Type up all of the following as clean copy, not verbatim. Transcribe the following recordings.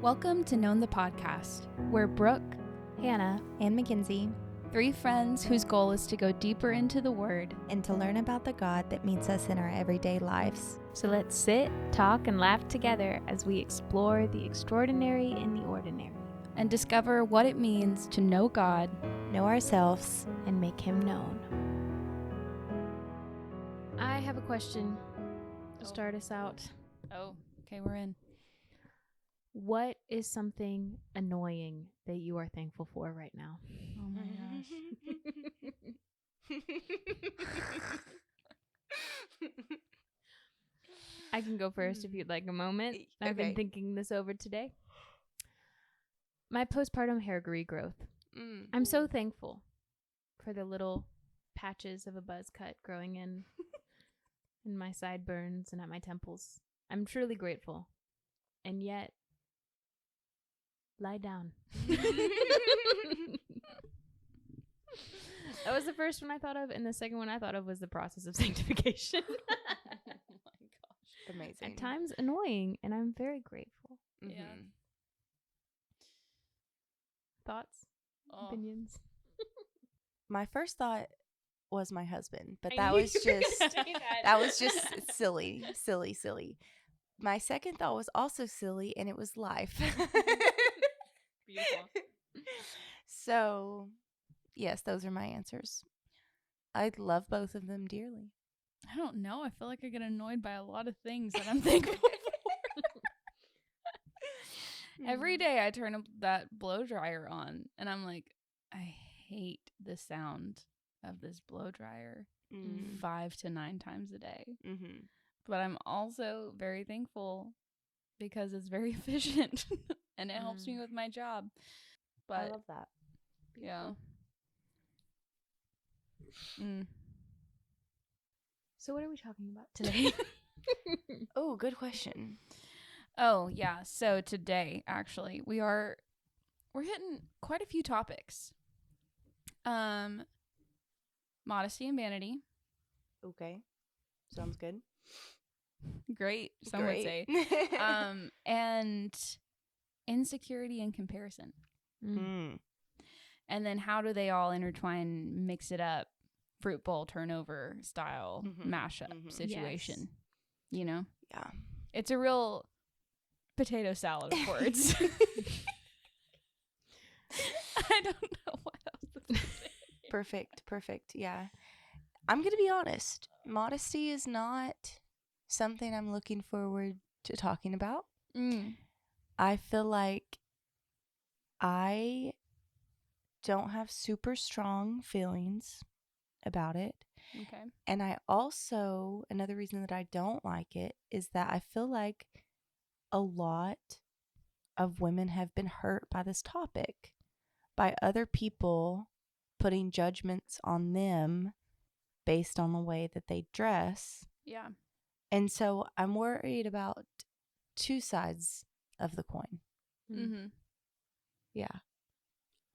Welcome to Known the Podcast. We're Brooke, Hannah, and Mackenzie, three friends whose goal is to go deeper into the Word and to learn about the God that meets us in our everyday lives. So let's sit, talk, and laugh together as we explore the extraordinary in the ordinary and discover what it means to know God, know ourselves, and make Him known. I have a question to start us out. Oh, okay, we're in. What is something annoying that you are thankful for right now? Oh my gosh. I can go first if you'd like a moment. I've been thinking this over today. My postpartum hair regrowth. I'm so thankful for the little patches of a buzz cut growing in my sideburns and at my temples. I'm truly grateful. And yet, lie down. That was the first one I thought of, and the second one I thought of was the process of sanctification. Oh my gosh. Amazing. At times annoying, and I'm very grateful. Yeah. Thoughts? Opinions? My first thought was my husband, but that was just silly. My second thought was also silly, and it was life. Beautiful. So, yes, those are my answers. I love both of them dearly. I don't know. I feel like I get annoyed by a lot of things that I'm thankful for. Every day I turn that blow dryer on, and I'm like, I hate the sound of this blow dryer 5 to 9 times a day. Mm-hmm. But I'm also very thankful because it's very efficient and it helps me with my job. But I love that. yeah. So what are we talking about today? Oh, good question. Oh, yeah. So today, actually, we're hitting quite a few topics. Modesty and vanity. Okay. Sounds good. Great, some would say. And insecurity and comparison. And then how do they all intertwine, mix it up, fruit bowl turnover style mashup situation? Yes. You know? Yeah. It's a real potato salad of words. I don't know what else to say. Perfect. Yeah. I'm going to be honest. Modesty is not something I'm looking forward to talking about. I feel like I don't have super strong feelings about it. Okay. And I also, another reason that I don't like it is that I feel like a lot of women have been hurt by this topic, by other people putting judgments on them based on the way that they dress. Yeah. And so I'm worried about two sides of the coin. Mm-hmm. Yeah.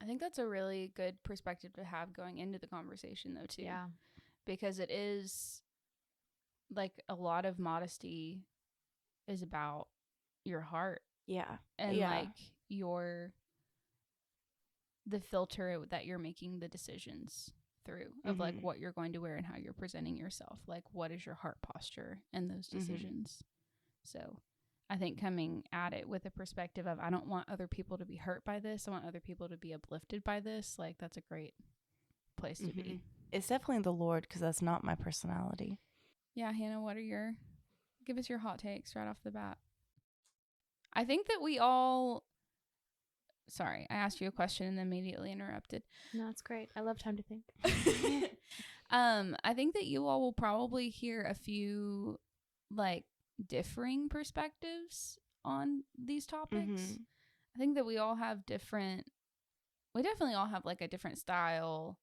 I think that's a really good perspective to have going into the conversation, though, too. Yeah. Because it is, like, a lot of modesty is about your heart. Yeah. And, yeah. like, the filter that you're making the decisions through of, like, what you're going to wear and how you're presenting yourself. Like, what is your heart posture in those decisions? So I think coming at it with a perspective of, I don't want other people to be hurt by this. I want other people to be uplifted by this. Like, that's a great place to be. It's definitely the Lord, because that's not my personality. Yeah, Hannah, give us your hot takes right off the bat. I think that we all, sorry, I asked you a question and then immediately interrupted. No, it's great. I love time to think. I think that you all will probably hear a few, like, differing perspectives on these topics. I think that we definitely all have, like, a different style,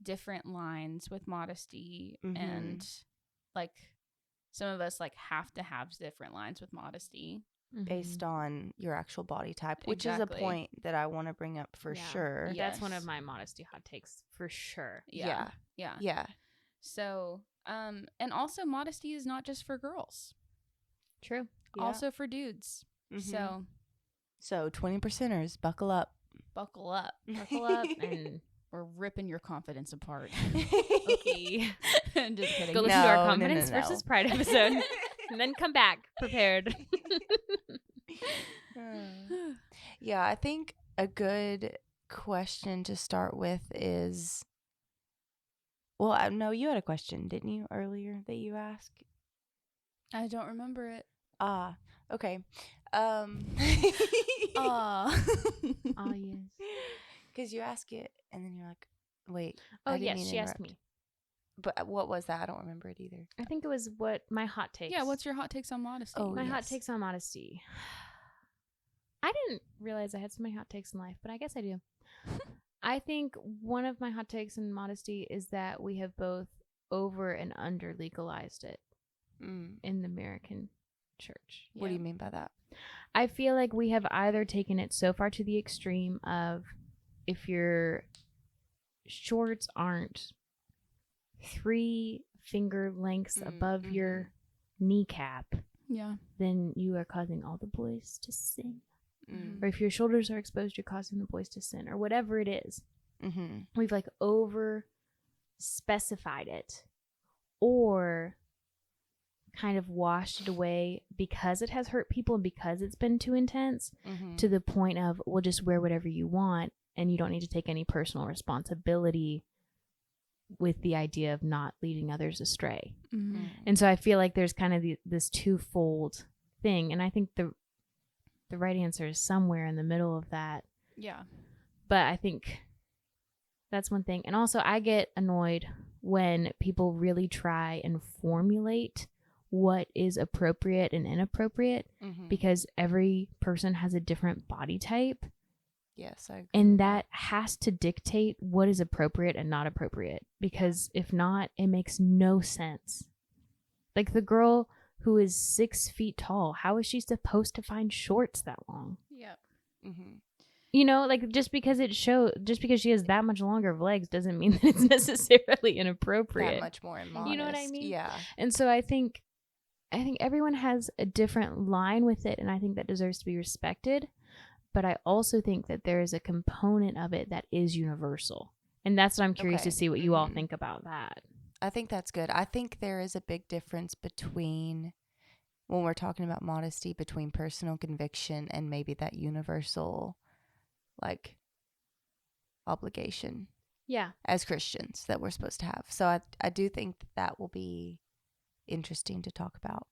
different lines with modesty, and, like, some of us, like, have to have different lines with modesty based on your actual body type, which is a point that I want to bring up for sure. Yes. That's one of my modesty hot takes for sure. Yeah. So, and also modesty is not just for girls. True. Also for dudes. So 20%ers, buckle up. Buckle up. Buckle up and we're ripping your confidence apart. okay. Just kidding. Go listen to our No, confidence no. versus pride episode. And then come back prepared. Yeah, I think a good question to start with is, well, no, you had a question, didn't you, earlier that you asked? I don't remember it. Ah, okay. Oh, yes. Because you ask it, and then you're like, wait. Oh, I didn't yes, mean to she asked interrupt. me. But what was that? I don't remember it either. I think it was what my hot takes. yeah. What's your hot takes on modesty? Oh, my hot yes. takes on modesty? I didn't realize I had so many hot takes in life, but I guess I do. I think one of my hot takes in modesty is that we have both over and under legalized it in the American church. What do you mean by that? I feel like we have either taken it so far to the extreme of if your shorts aren't 3 finger lengths above your kneecap, Yeah. then you are causing all the boys to sin. Mm. Or if your shoulders are exposed, you're causing the boys to sin, or whatever it is. Mm-hmm. We've like over specified it or kind of washed it away because it has hurt people and because it's been too intense to the point of, well, just wear whatever you want and you don't need to take any personal responsibility with the idea of not leading others astray. Mm-hmm. And so I feel like there's kind of this twofold thing. And I think the right answer is somewhere in the middle of that. Yeah. But I think that's one thing. And also I get annoyed when people really try and formulate what is appropriate and inappropriate because every person has a different body type. Yes, I agree. And that has to dictate what is appropriate and not appropriate. Because if not, it makes no sense. Like the girl who is 6 feet tall, how is she supposed to find shorts that long? Yep. You know, like just because she has that much longer of legs doesn't mean that it's necessarily inappropriate. That much more immodest. You know what I mean? Yeah. And so I think everyone has a different line with it, and I think that deserves to be respected. But I also think that there is a component of it that is universal. And that's what I'm curious to see what you all think about that. I think that's good. I think there is a big difference between, when we're talking about modesty, between personal conviction and maybe that universal, like, obligation. Yeah. As Christians that we're supposed to have. So I do think that will be interesting to talk about.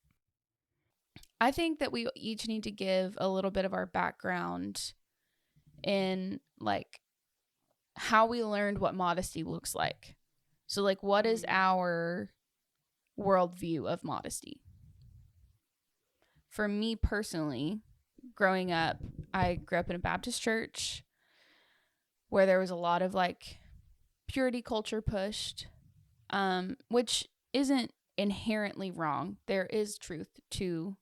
I think that we each need to give a little bit of our background in like how we learned what modesty looks like. So like what is our worldview of modesty? For me personally, growing up, I grew up in a Baptist church where there was a lot of like purity culture pushed, which isn't inherently wrong. There is truth to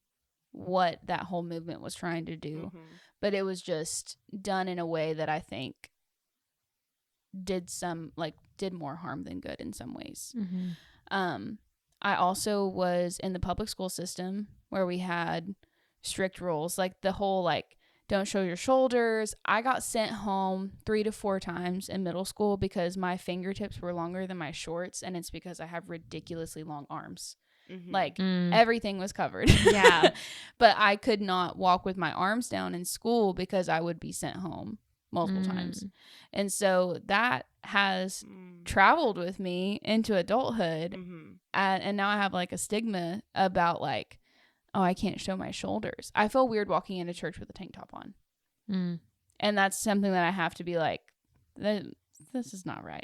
what that whole movement was trying to do, but it was just done in a way that I think did more harm than good in some ways. I also was in the public school system where we had strict rules, like the whole like don't show your shoulders. I got sent home 3 to 4 times in middle school because my fingertips were longer than my shorts, and it's because I have ridiculously long arms. Like everything was covered. Yeah. But I could not walk with my arms down in school because I would be sent home multiple times. And so that has traveled with me into adulthood. And now I have like a stigma about like, oh, I can't show my shoulders. I feel weird walking into church with a tank top on. And that's something that I have to be like, this is not right.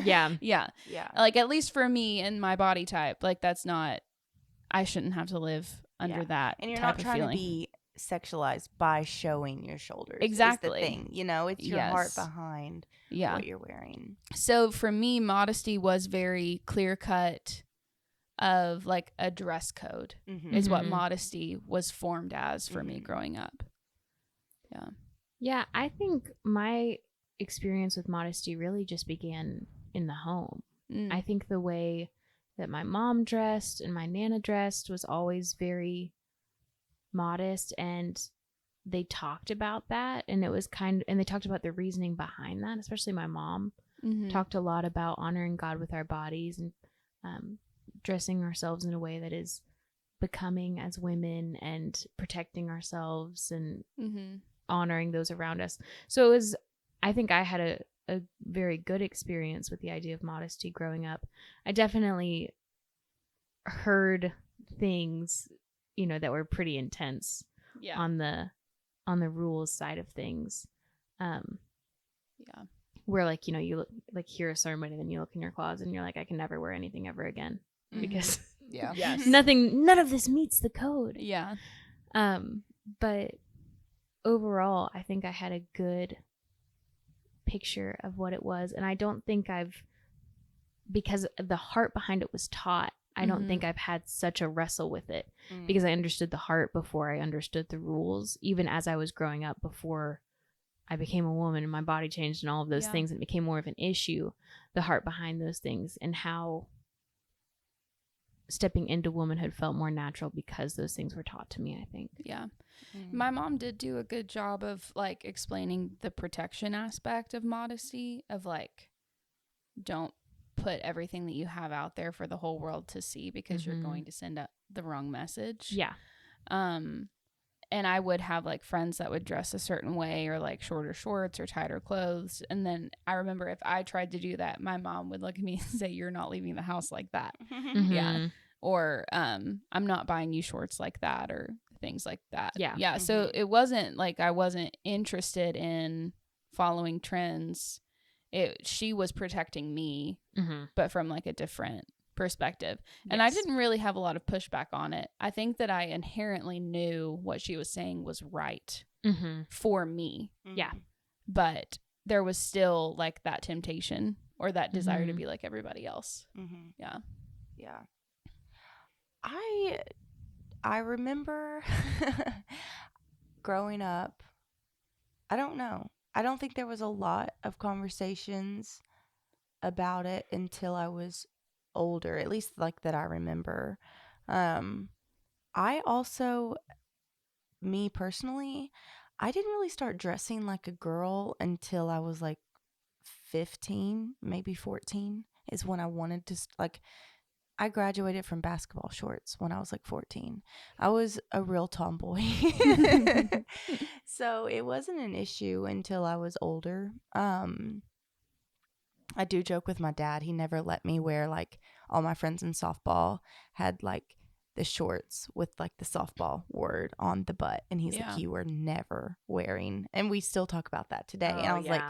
Yeah. Like, at least for me and my body type, like, that's not, I shouldn't have to live under that. And you're type not trying to be sexualized by showing your shoulders. Exactly. Is the thing. You know, it's your heart behind what you're wearing. So for me, modesty was very clear cut of like a dress code is what modesty was formed as for me growing up. Yeah, I think my experience with modesty really just began in the home. I think the way that my mom dressed and my Nana dressed was always very modest, and they talked about that, and it was and they talked about the reasoning behind that, especially my mom talked a lot about honoring God with our bodies and dressing ourselves in a way that is becoming as women and protecting ourselves and honoring those around us. So I think I had a very good experience with the idea of modesty growing up. I definitely heard things, that were pretty intense on the rules side of things. Where like, you look, like hear a sermon and then you look in your closet and you're like, I can never wear anything ever again because none of this meets the code. Yeah. But overall, I think I had a good picture of what it was. And I don't think because the heart behind it was taught, I don't think I've had such a wrestle with it because I understood the heart before I understood the rules, even as I was growing up, before I became a woman and my body changed and all of those things, and it became more of an issue, the heart behind those things and how stepping into womanhood felt more natural because those things were taught to me, I think. Yeah. My mom did do a good job of like explaining the protection aspect of modesty, of like, don't put everything that you have out there for the whole world to see because you're going to send up the wrong message. Yeah. And I would have like friends that would dress a certain way, or like shorter shorts or tighter clothes. And then I remember if I tried to do that, my mom would look at me and say, "You're not leaving the house like that." Yeah. Or I'm not buying you shorts like that, or things like that. Yeah. Yeah. So it wasn't like I wasn't interested in following trends. She was protecting me, but from like a different perspective. And I didn't really have a lot of pushback on it. I think that I inherently knew what she was saying was right for me. Yeah. But there was still like that temptation or that desire to be like everybody else. Yeah. Yeah. I remember growing up, I don't know. I don't think there was a lot of conversations about it until I was older, at least like that I remember. I also, me personally, I didn't really start dressing like a girl until I was like 15, maybe 14 is when I wanted to, I graduated from basketball shorts when I was like 14. I was a real tomboy. So it wasn't an issue until I was older. I do joke with my dad. He never let me wear, like, all my friends in softball had like the shorts with like the softball word on the butt. And he's like, you were never wearing. And we still talk about that today. And I was like,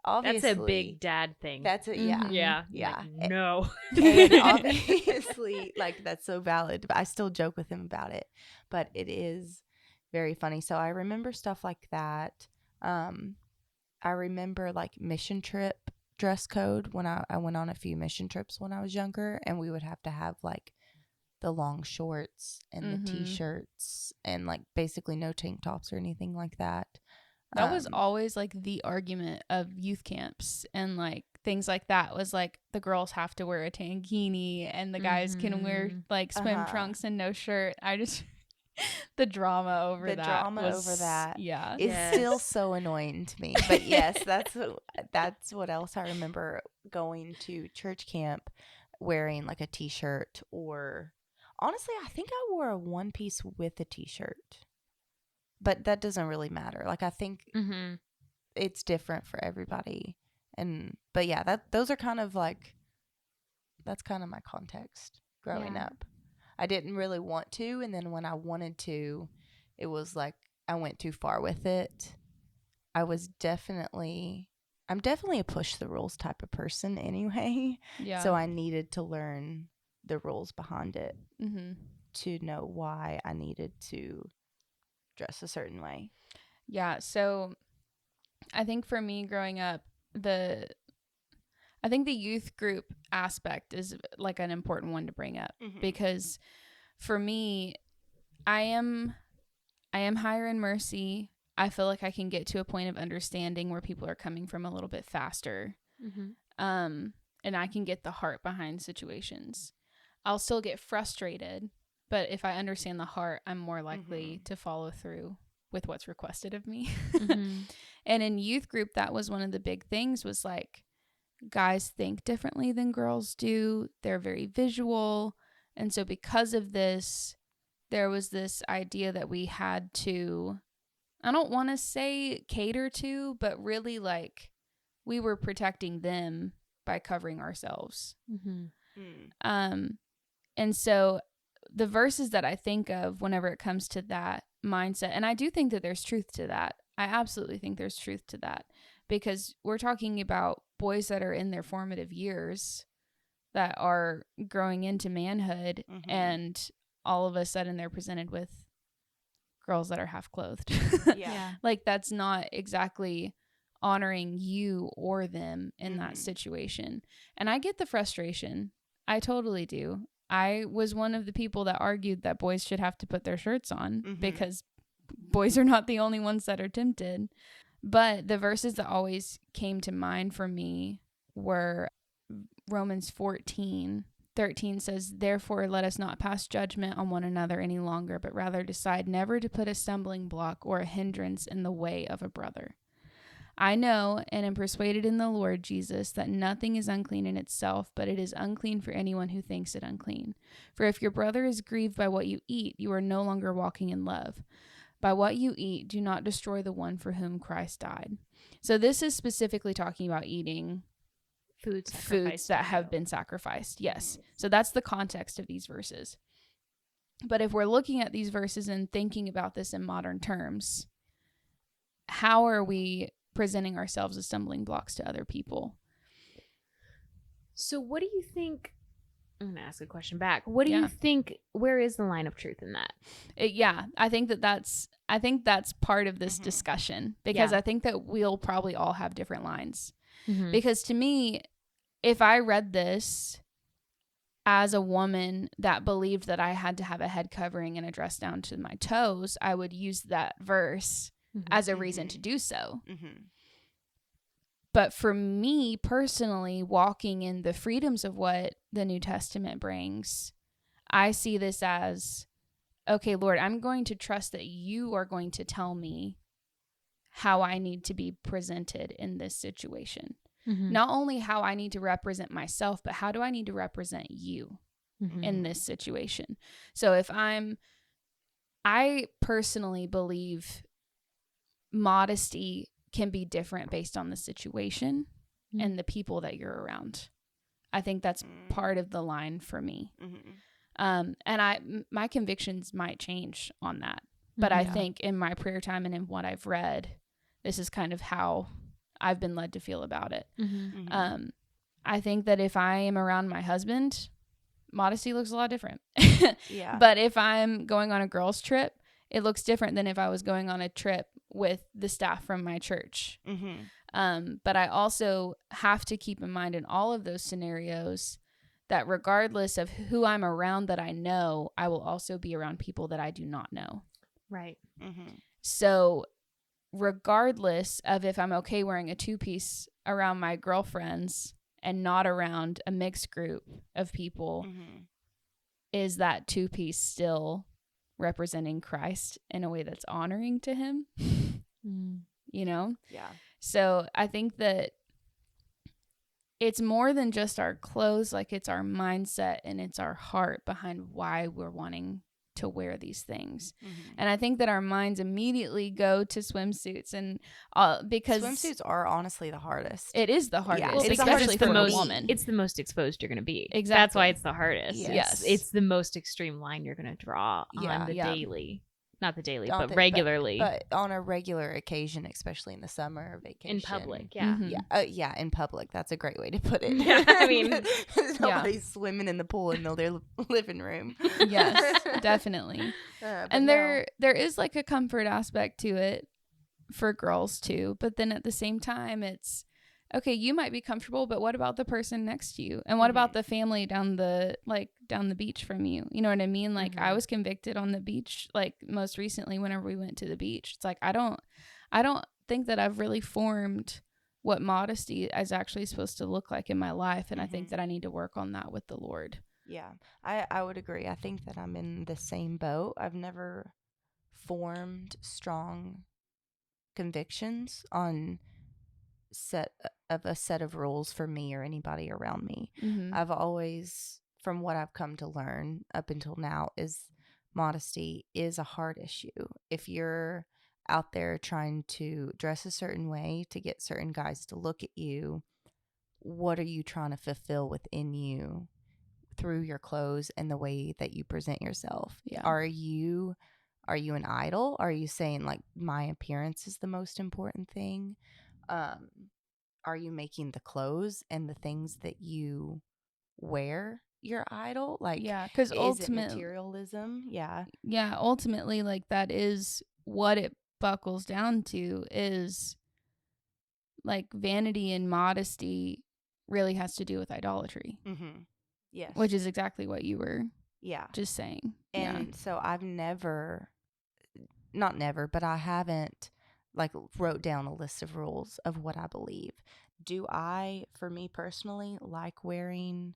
obviously. That's a big dad thing. That's it. Yeah. Yeah. Yeah. Like, no. And obviously, like, that's so valid. But I still joke with him about it. But it is very funny. So I remember stuff like that. I remember like mission trip dress code when I went on a few mission trips when I was younger. And we would have to have like the long shorts and the t-shirts and like basically no tank tops or anything like that. That was always like the argument of youth camps and like things like that, was like the girls have to wear a tankini and the guys can wear like swim trunks and no shirt. I just the drama over that yeah, is still so annoying to me. But yes, that's what else I remember going to church camp wearing like a t-shirt, or honestly I think I wore a one piece with a t-shirt. But that doesn't really matter. Like, I think it's different for everybody. But yeah, those are kind of like, that's kind of my context growing up. I didn't really want to. And then when I wanted to, it was like, I went too far with it. I'm definitely a push the rules type of person anyway. Yeah. So I needed to learn the rules behind it to know why I needed to dress a certain way. Yeah. So I think for me growing up, I think the youth group aspect is like an important one to bring up because for me, I am higher in mercy. I feel like I can get to a point of understanding where people are coming from a little bit faster. And I can get the heart behind situations. I'll still get frustrated, but if I understand the heart, I'm more likely to follow through with what's requested of me. And in youth group, that was one of the big things, was like, guys think differently than girls do. They're very visual. And so because of this, there was this idea that we had to, I don't want to say cater to, but really like we were protecting them by covering ourselves. And so the verses that I think of whenever it comes to that mindset, and I do think that there's truth to that. I absolutely think there's truth to that, because we're talking about boys that are in their formative years that are growing into manhood, and all of a sudden they're presented with girls that are half clothed. Like, that's not exactly honoring you or them in that situation. And I get the frustration. I totally do. I was one of the people that argued that boys should have to put their shirts on because boys are not the only ones that are tempted. But the verses that always came to mind for me were Romans 14:13 says, "Therefore let us not pass judgment on one another any longer, but rather decide never to put a stumbling block or a hindrance in the way of a brother. I know and am persuaded in the Lord Jesus that nothing is unclean in itself, but it is unclean for anyone who thinks it unclean. For if your brother is grieved by what you eat, you are no longer walking in love. By what you eat, do not destroy the one for whom Christ died." So this is specifically talking about eating foods that have been sacrificed. Yes. So that's the context of these verses. But if we're looking at these verses and thinking about this in modern terms, how are we presenting ourselves as stumbling blocks to other people? So what do you think? I'm going to ask a question back. What do you think? Where is the line of truth in that? I think that's part of this discussion, because I think that we'll probably all have different lines. Because to me, if I read this as a woman that believed that I had to have a head covering and a dress down to my toes, I would use that verse as a reason to do so. But for me personally, walking in the freedoms of what the New Testament brings, I see this as, okay, Lord, I'm going to trust that you are going to tell me how I need to be presented in this situation. Not only how I need to represent myself, but how do I need to represent you in this situation? So I personally believe modesty can be different based on the situation and the people that you're around. I think that's part of the line for me. And my convictions might change on that. But I think in my prayer time and in what I've read, this is kind of how I've been led to feel about it. I think that if I am around my husband, modesty looks a lot different. But if I'm going on a girls' trip, it looks different than if I was going on a trip with the staff from my church. But I also have to keep in mind in all of those scenarios that regardless of who I'm around that I know, I will also be around people that I do not know. Right. So regardless of if I'm okay wearing a two-piece around my girlfriends and not around a mixed group of people, is that two-piece still representing Christ in a way that's honoring to him? You know? Yeah. So I think that it's more than just our clothes, like it's our mindset and it's our heart behind why we're wanting to wear these things. And I think that our minds immediately go to swimsuits, and because swimsuits are honestly the hardest. It is the hardest, well, especially for a woman. It's the most exposed you're going to be. Exactly. That's why it's the hardest. Yes. It's the most extreme line you're going to draw on the daily. Not the daily, but regularly. But on a regular occasion, especially in the summer or vacation. In public, yeah, in public. That's a great way to put it. I mean, nobody's swimming in the pool in their living room. Yes, definitely. And there is like a comfort aspect to it for girls too. But then at the same time, it's, okay, you might be comfortable, but what about the person next to you? And what about the family down the beach from you? You know what I mean? Like I was convicted on the beach, like most recently whenever we went to the beach. It's like, I don't think that I've really formed what modesty is actually supposed to look like in my life. And I think that I need to work on that with the Lord. Yeah, I would agree. I think that I'm in the same boat. I've never formed strong convictions on a set of rules for me or anybody around me. Mm-hmm. I've always, from what I've come to learn up until now, is modesty is a hard issue. If you're out there trying to dress a certain way to get certain guys to look at you, what are you trying to fulfill within you through your clothes and the way that you present yourself? Yeah. Are you an idol? Are you saying like my appearance is the most important thing? Are you making the clothes and the things that you wear your idol? Like, yeah, because is it materialism? Yeah. Yeah, ultimately, like, that is what it buckles down to, is like vanity and modesty really has to do with idolatry. Mm-hmm. Yes. Which is exactly what you were just saying. And so I've but I haven't like wrote down a list of rules of what I believe. Do I, for me personally, like wearing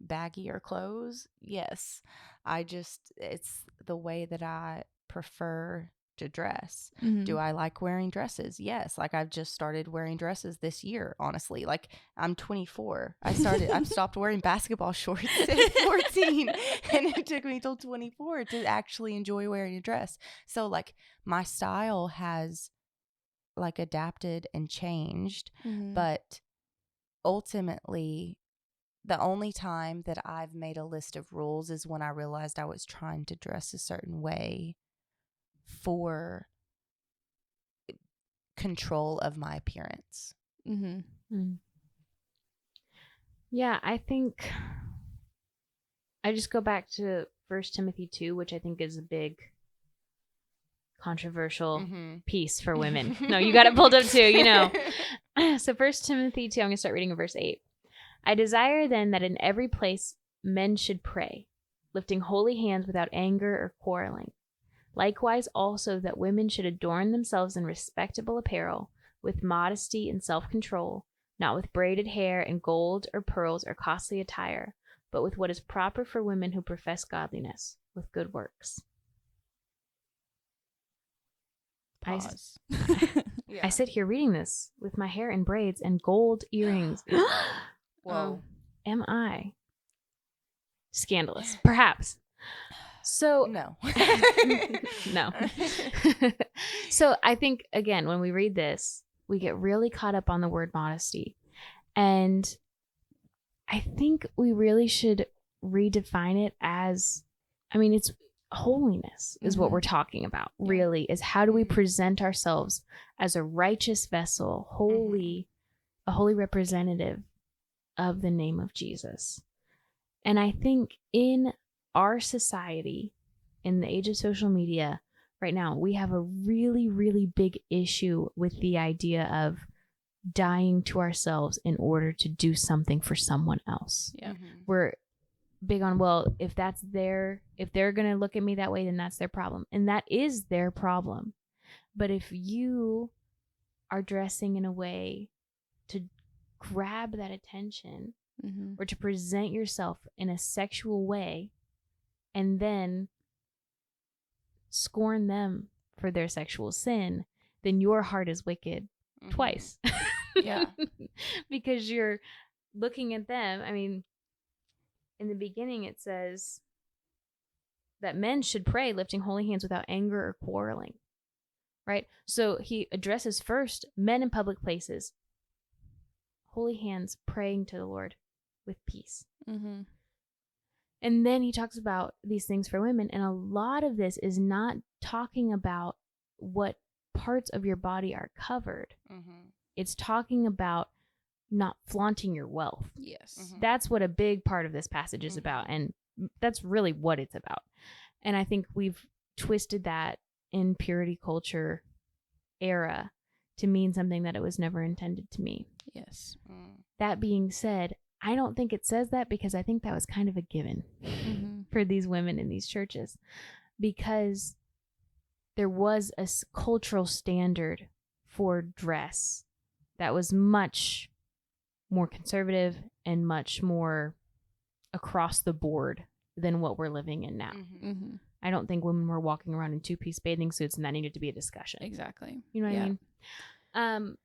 baggier clothes? Yes. It's the way that I prefer to dress. Mm-hmm. Do I like wearing dresses? Yes. Like I've just started wearing dresses this year, honestly. Like I'm 24. I've stopped wearing basketball shorts at 14 and it took me till 24 to actually enjoy wearing a dress. So like my style has like adapted and changed, Mm-hmm. but ultimately the only time that I've made a list of rules is when I realized I was trying to dress a certain way for control of my appearance. Mm-hmm. Mm. Yeah, I think I just go back to 1 Timothy 2, which I think is a big controversial piece for women. No, you got it pulled up too, you know. So 1 Timothy 2, I'm going to start reading in verse 8. I desire then that in every place men should pray, lifting holy hands without anger or quarreling. Likewise also that women should adorn themselves in respectable apparel, with modesty and self-control, not with braided hair and gold or pearls or costly attire, but with what is proper for women who profess godliness, with good works. Pause. I sit here reading this with my hair in braids and gold earrings. Whoa. Am I scandalous? Perhaps. So no. No. So I think, again, when we read this, we get really caught up on the word modesty. And I think we really should redefine it as, I mean, it's holiness is what we're talking about, really, is how do we present ourselves as a righteous vessel, a holy representative of the name of Jesus. And I think in our society, in the age of social media right now, we have a really, really big issue with the idea of dying to ourselves in order to do something for someone else. Yeah. We're big on, well, if they're going to look at me that way, then that's their problem. And that is their problem. But if you are dressing in a way to grab that attention or to present yourself in a sexual way and then scorn them for their sexual sin, then your heart is wicked twice. Yeah. Because you're looking at them. I mean, in the beginning it says that men should pray lifting holy hands without anger or quarreling. Right? So he addresses first men in public places. Holy hands, praying to the Lord with peace. And then he talks about these things for women. And a lot of this is not talking about what parts of your body are covered. It's talking about not flaunting your wealth. Yes. That's what a big part of this passage is about. And that's really what it's about. And I think we've twisted that in purity culture era to mean something that it was never intended to mean. Yes. That being said, I don't think it says that because I think that was kind of a given for these women in these churches, because there was a cultural standard for dress that was much more conservative and much more across the board than what we're living in now. I don't think women were walking around in 2-piece bathing suits, and that needed to be a discussion. Exactly. You know what I mean?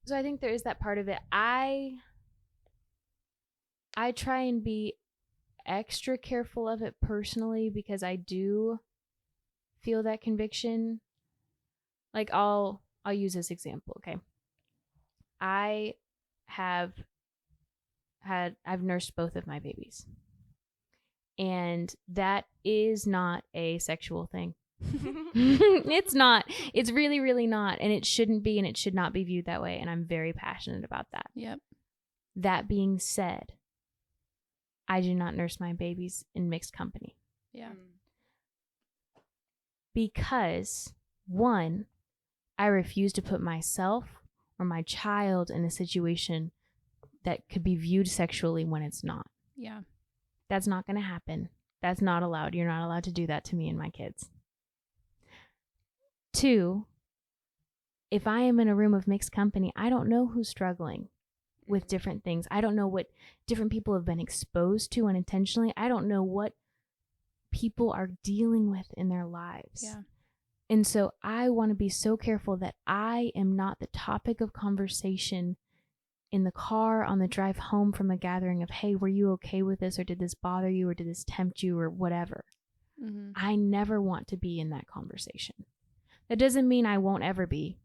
So I think there is that part of it. I try and be extra careful of it personally because I do feel that conviction. Like I'll use this example, okay? I've nursed both of my babies. And that is not a sexual thing. It's not. It's really, really not. And it shouldn't be, and it should not be viewed that way. And I'm very passionate about that. Yep. That being said, I do not nurse my babies in mixed company. Yeah. Because, one, I refuse to put myself or my child in a situation that could be viewed sexually when it's not. Yeah. That's not going to happen. That's not allowed. You're not allowed to do that to me and my kids. 2, if I am in a room of mixed company, I don't know who's struggling with different things. I don't know what different people have been exposed to unintentionally. I don't know what people are dealing with in their lives. Yeah. And so I want to be so careful that I am not the topic of conversation in the car on the drive home from a gathering of, hey, were you okay with this? Or did this bother you? Or did this tempt you? Or whatever. I never want to be in that conversation. That doesn't mean I won't ever be,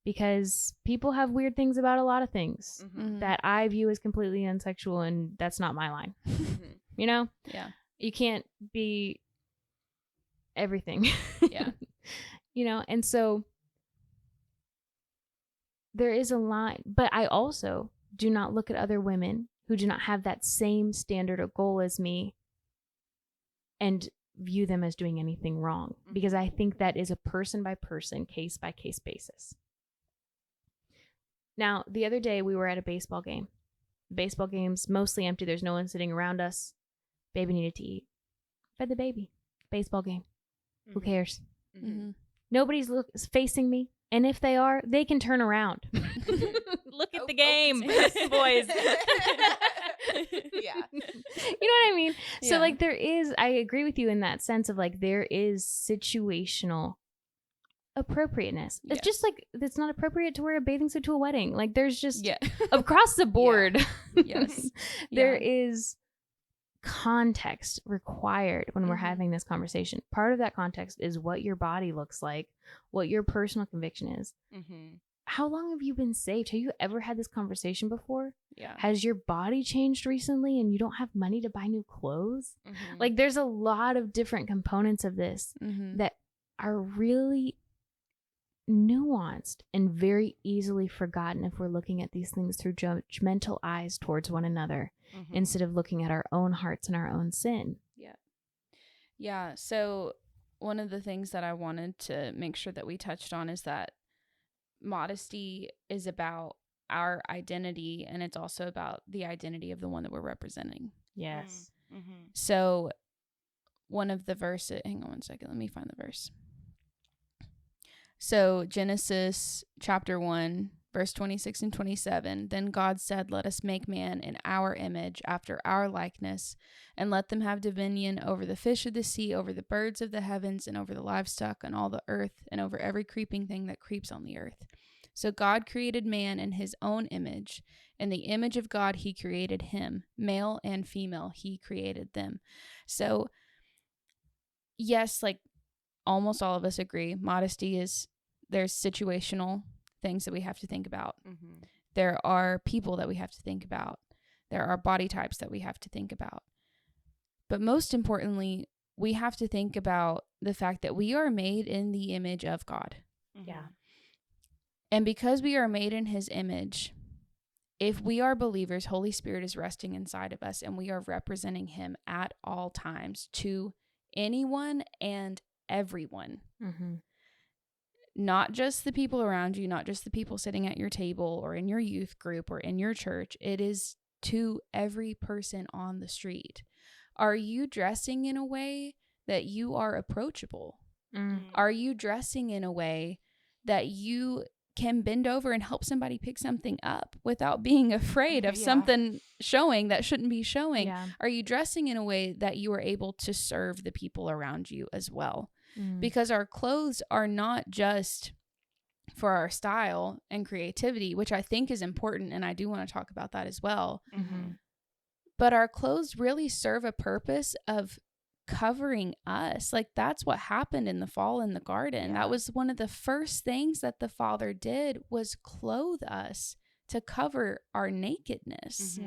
because people have weird things about a lot of things that I view as completely unsexual, and that's not my line. You know? Yeah. You can't be everything. Yeah. You know? And so there is a line, but I also do not look at other women who do not have that same standard or goal as me and view them as doing anything wrong, because I think that is a person by person, case by case basis. Now, the other day we were at a baseball game. The baseball game's mostly empty. There's no one sitting around us. Baby needed to eat. Fed the baby. Baseball game. Who cares? Nobody's facing me. And if they are, they can turn around. Look at the game, boys. Yeah. You know what I mean? Yeah. So like I agree with you in that sense of like there is situational appropriateness. It's just like it's not appropriate to wear a bathing suit to a wedding. Like there's just across the board. Yes. There is context required when we're having this conversation. Part of that context is what your body looks like, what your personal conviction is. How long have you been saved? Have you ever had this conversation before? Yeah. Has your body changed recently and you don't have money to buy new clothes? Like there's a lot of different components of this that are really nuanced and very easily forgotten if we're looking at these things through judgmental eyes towards one another instead of looking at our own hearts and our own sin. Yeah. So one of the things that I wanted to make sure that we touched on is that modesty is about our identity, and it's also about the identity of the one that we're representing. Yes. So one of the verses, hang on one second, let me find the verse. So Genesis chapter 1, verse 26 and 27, then God said, let us make man in our image, after our likeness, and let them have dominion over the fish of the sea, over the birds of the heavens, and over the livestock and all the earth, and over every creeping thing that creeps on the earth. So God created man in his own image. In the image of God, he created him. Male and female, he created them. So, yes, like almost all of us agree, modesty there's situational things that we have to think about. There are people that we have to think about. There are body types that we have to think about. But most importantly, we have to think about the fact that we are made in the image of God. Yeah. And because we are made in his image, if we are believers, Holy Spirit is resting inside of us, and we are representing him at all times to anyone and everyone. Not just the people around you, not just the people sitting at your table or in your youth group or in your church. It is to every person on the street. Are you dressing in a way that you are approachable? Are you dressing in a way that you can bend over and help somebody pick something up without being afraid of something showing that shouldn't be showing? Yeah. Are you dressing in a way that you are able to serve the people around you as well? Because our clothes are not just for our style and creativity, which I think is important, and I do want to talk about that as well. But our clothes really serve a purpose of covering us. Like, that's what happened in the fall in the garden. That was one of the first things that the Father did, was clothe us to cover our nakedness.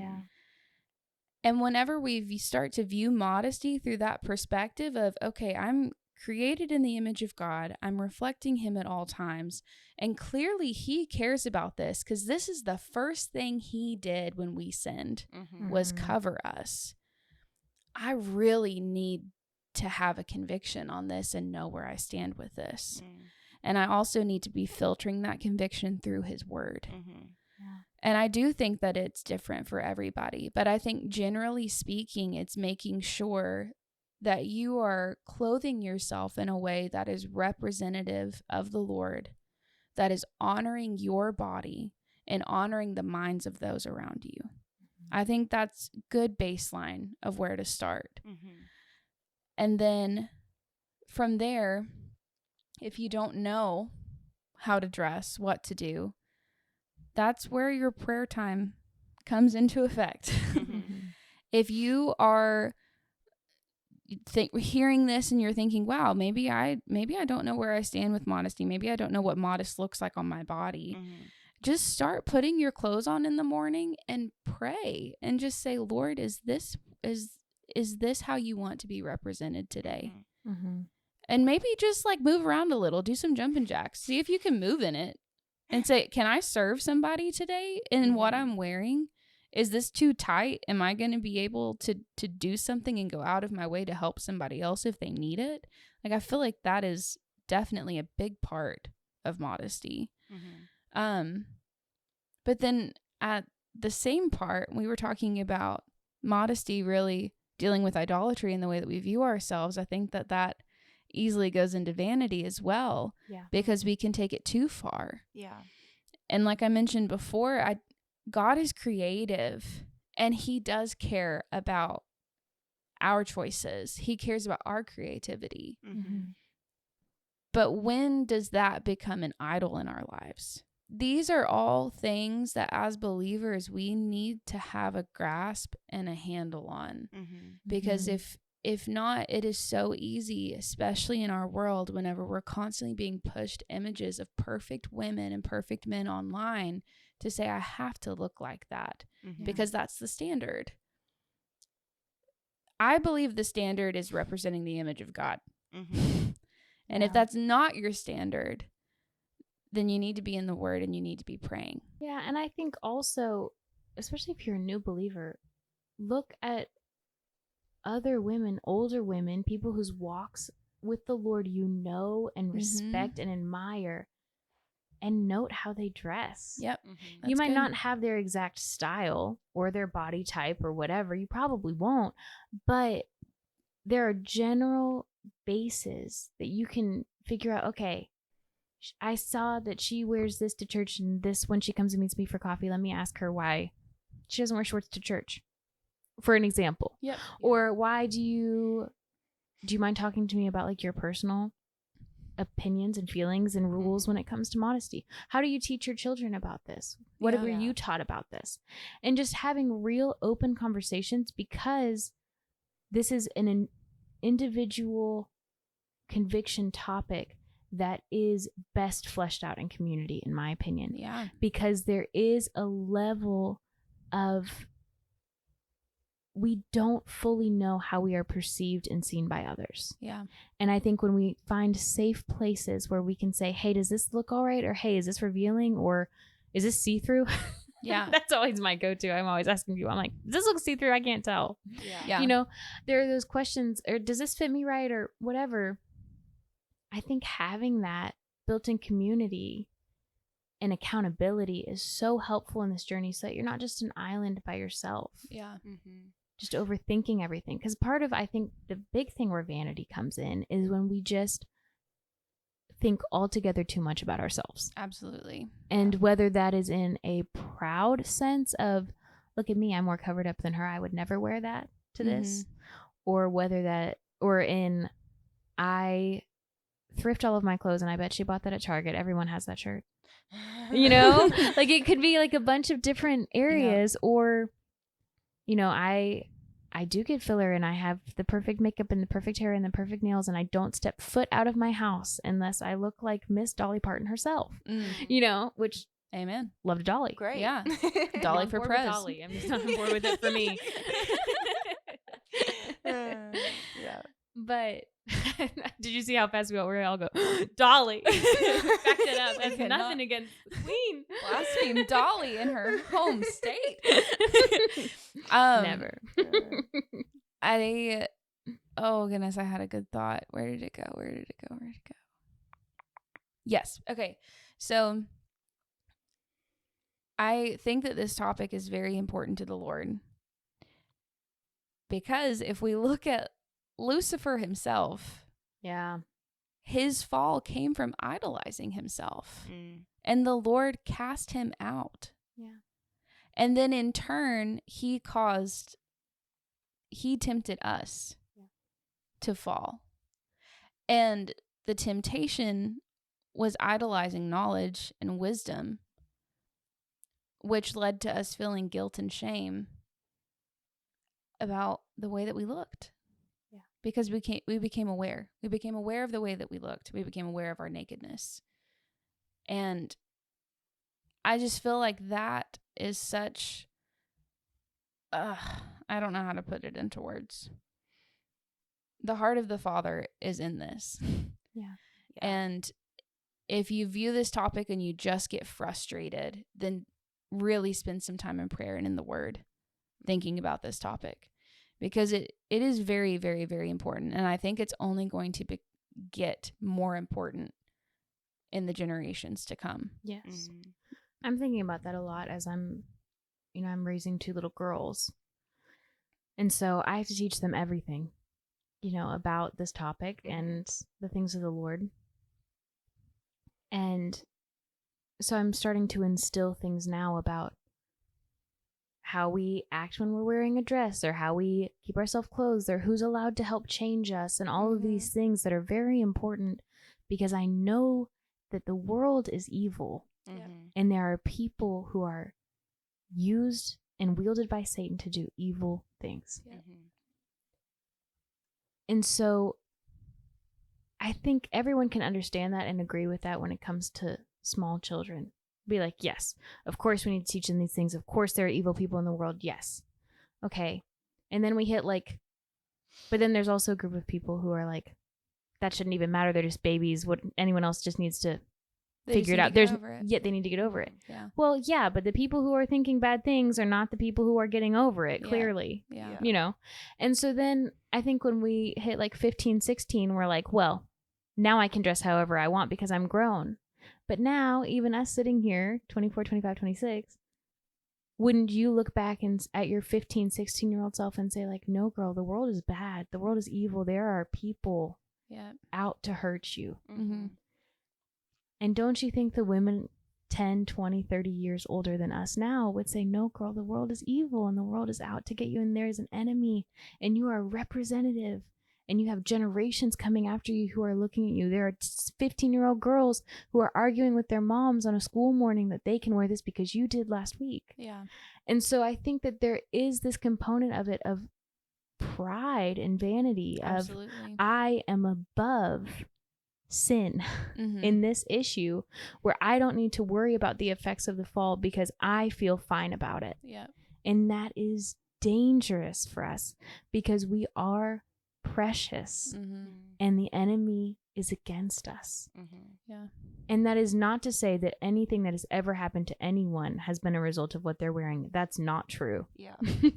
And whenever we start to view modesty through that perspective of, okay, I'm created in the image of God, I'm reflecting him at all times, and clearly he cares about this, because this is the first thing he did when we sinned, was cover us. I really need to have a conviction on this and know where I stand with this. And I also need to be filtering that conviction through his word. And I do think that it's different for everybody, but I think generally speaking, it's making sure that you are clothing yourself in a way that is representative of the Lord, that is honoring your body and honoring the minds of those around you. I think that's good baseline of where to start. And then from there, if you don't know how to dress, what to do, that's where your prayer time comes into effect. If you are hearing this and you're thinking, wow, maybe I don't know where I stand with modesty. Maybe I don't know what modest looks like on my body. Just start putting your clothes on in the morning and pray and just say, Lord, is this how you want to be represented today? And maybe just like move around a little, do some jumping jacks, see if you can move in it and say, can I serve somebody today in what I'm wearing? Is this too tight? Am I going to be able to do something and go out of my way to help somebody else if they need it? Like, I feel like that is definitely a big part of modesty. But then at the same part, we were talking about modesty really dealing with idolatry in the way that we view ourselves. I think that easily goes into vanity as well, because we can take it too far. And like I mentioned before, God is creative, and he does care about our choices. He cares about our creativity. But when does that become an idol in our lives? These are all things that as believers we need to have a grasp and a handle on. Because if not, it is so easy, especially in our world, whenever we're constantly being pushed images of perfect women and perfect men online, to say, I have to look like that because that's the standard. I believe the standard is representing the image of God. And if that's not your standard, then you need to be in the word and you need to be praying. Yeah, and I think also, especially if you're a new believer, look at other women, older women, people whose walks with the Lord you know and respect and admire, and note how they dress. You might not have their exact style or their body type or whatever. You probably won't. But there are general bases that you can figure out, okay, I saw that she wears this to church and this when she comes and meets me for coffee. Let me ask her why she doesn't wear shorts to church, for an example. Or why do you mind talking to me about like your personal opinions and feelings and rules when it comes to modesty? How do you teach your children about this? What were you taught about this? And just having real open conversations, because this is an individual conviction topic that is best fleshed out in community, in my opinion. Because there is a level of, we don't fully know how we are perceived and seen by others. And I think when we find safe places where we can say, hey, does this look all right? Or hey, is this revealing? Or is this see-through? That's always my go-to. I'm always asking people, I'm like, does this look see-through? I can't tell. You know, there are those questions, or does this fit me right? Or whatever. I think having that built-in community and accountability is so helpful in this journey, so that you're not just an island by yourself. Just overthinking everything. Because part of, I think, the big thing where vanity comes in is when we just think altogether too much about ourselves. Absolutely. And whether that is in a proud sense of, look at me, I'm more covered up than her, I would never wear that to this, or whether that, or in, I thrift all of my clothes and I bet she bought that at Target. Everyone has that shirt. You know, like it could be like a bunch of different areas, or, you know, I do get filler and I have the perfect makeup and the perfect hair and the perfect nails, and I don't step foot out of my house unless I look like Miss Dolly Parton herself, you know, which, amen. Loved Dolly. Great. Yeah. Dolly for pres. Dolly. I'm just not on board with it for me. Yeah. But did you see how fast we all go, Dolly? Backed it up. That's nothing against the queen. Blaspheme Dolly in her home state. Never. Oh goodness, I had a good thought. Where did it go? Yes. Okay. So I think that this topic is very important to the Lord, because if we look at Lucifer himself, his fall came from idolizing himself, and the Lord cast him out. And then in turn, he tempted us to fall. And the temptation was idolizing knowledge and wisdom, which led to us feeling guilt and shame about the way that we looked. Because we became aware. We became aware of the way that we looked. We became aware of our nakedness. And I just feel like that is such, I don't know how to put it into words. The heart of the Father is in this. And if you view this topic and you just get frustrated, then really spend some time in prayer and in the Word thinking about this topic. Because it is very, very, very important. And I think it's only going to get more important in the generations to come. Yes. I'm thinking about that a lot as I'm raising 2 little girls. And so I have to teach them everything, about this topic and the things of the Lord. And so I'm starting to instill things now about how we act when we're wearing a dress, or how we keep ourselves clothed, or who's allowed to help change us, and all of these things that are very important, because I know that the world is evil, and there are people who are used and wielded by Satan to do evil things. And so I think everyone can understand that and agree with that when it comes to small children. Be like, yes, of course we need to teach them these things. Of course there are evil people in the world. Yes. Okay. And then we hit but then there's also a group of people who are like, that shouldn't even matter. They're just babies. What anyone else just needs to figure it out. They need to get over it. Yeah. Well, yeah, but the people who are thinking bad things are not the people who are getting over it, clearly. Yeah. And so then I think when we hit 15, 16, we're like, well, now I can dress however I want because I'm grown. But now, even us sitting here, 24, 25, 26, wouldn't you look back at your 15, 16-year-old self and say, no, girl, the world is bad. The world is evil. There are people out to hurt you. And don't you think the women 10, 20, 30 years older than us now would say, no, girl, the world is evil and the world is out to get you, and there is an enemy and you are representative. And you have generations coming after you who are looking at you. There are 15-year-old girls who are arguing with their moms on a school morning that they can wear this because you did last week. Yeah. And so I think that there is this component of it, of pride and vanity. Absolutely. Of I am above sin in this issue, where I don't need to worry about the effects of the fall because I feel fine about it. Yeah. And that is dangerous for us because we are precious and the enemy is against us. Yeah. And that is not to say that anything that has ever happened to anyone has been a result of what they're wearing. That's not true.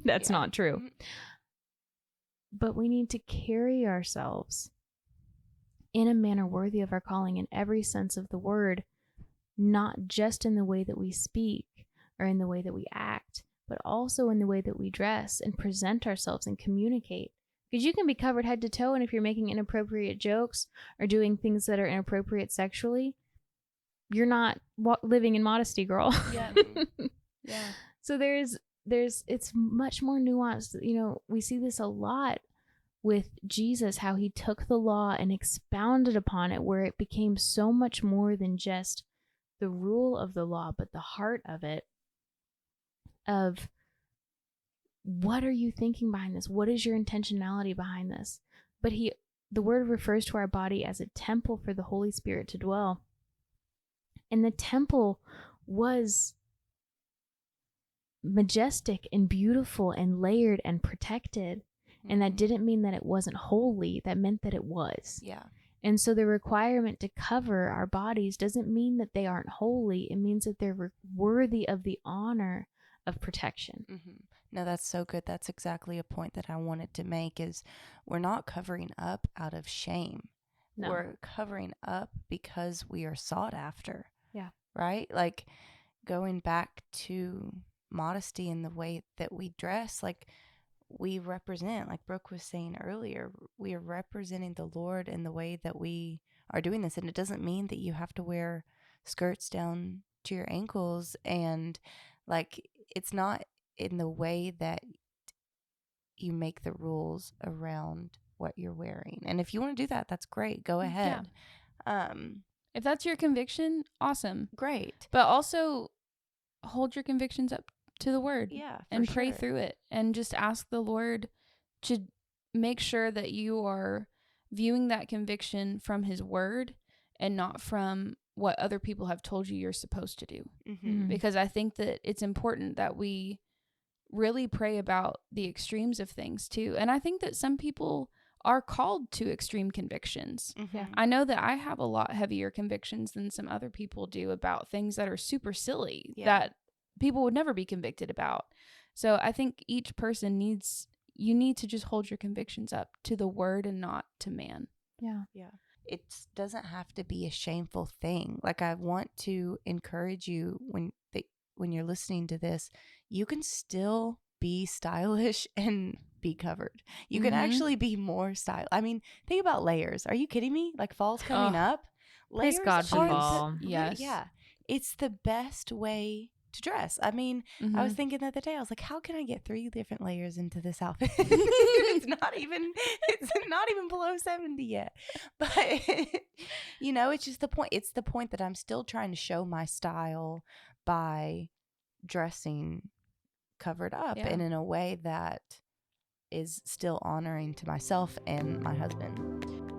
That's not true. But we need to carry ourselves in a manner worthy of our calling in every sense of the word, not just in the way that we speak or in the way that we act, but also in the way that we dress and present ourselves and communicate. Because you can be covered head to toe, and if you're making inappropriate jokes or doing things that are inappropriate sexually, you're not living in modesty, girl. Yeah. Yeah. So it's much more nuanced. You know, we see this a lot with Jesus, how he took the law and expounded upon it, where it became so much more than just the rule of the law, but the heart of it, of what are you thinking behind this? What is your intentionality behind this? But the word refers to our body as a temple for the Holy Spirit to dwell. And the temple was majestic and beautiful and layered and protected. And that didn't mean that it wasn't holy. That meant that it was. Yeah. And so the requirement to cover our bodies doesn't mean that they aren't holy. It means that they're worthy of the honor of protection. Mm-hmm. No, that's so good. That's exactly a point that I wanted to make, is we're not covering up out of shame. No. We're covering up because we are sought after. Yeah. Right? Like, going back to modesty in the way that we dress, like, we represent, like Brooke was saying earlier, we are representing the Lord in the way that we are doing this. And it doesn't mean that you have to wear skirts down to your ankles, and like, it's not in the way that you make the rules around what you're wearing. And if you want to do that, that's great. Go ahead. Yeah. If that's your conviction, awesome. Great. But also hold your convictions up to the word. Yeah. And pray through it, and just ask the Lord to make sure that you are viewing that conviction from his word and not from what other people have told you you're supposed to do. Mm-hmm. Because I think that it's important that we really pray about the extremes of things too. And I think that some people are called to extreme convictions. Mm-hmm. Yeah. I know that I have a lot heavier convictions than some other people do about things that are super silly, that people would never be convicted about. So I think each person you need to just hold your convictions up to the word and not to man. Yeah. Yeah. It doesn't have to be a shameful thing. Like, I want to encourage you, when you're listening to this, you can still be stylish and be covered. You can actually be more stylish. I mean, think about layers. Are you kidding me? Like, fall's coming up. Praise God for fall. Yes. Yeah. It's the best way to dress. I mean, I was thinking the other day, I was like, how can I get 3 different layers into this outfit? it's not even below 70 yet. But you know, it's just the point. It's the point that I'm still trying to show my style by dressing covered up and in a way that is still honoring to myself and my husband.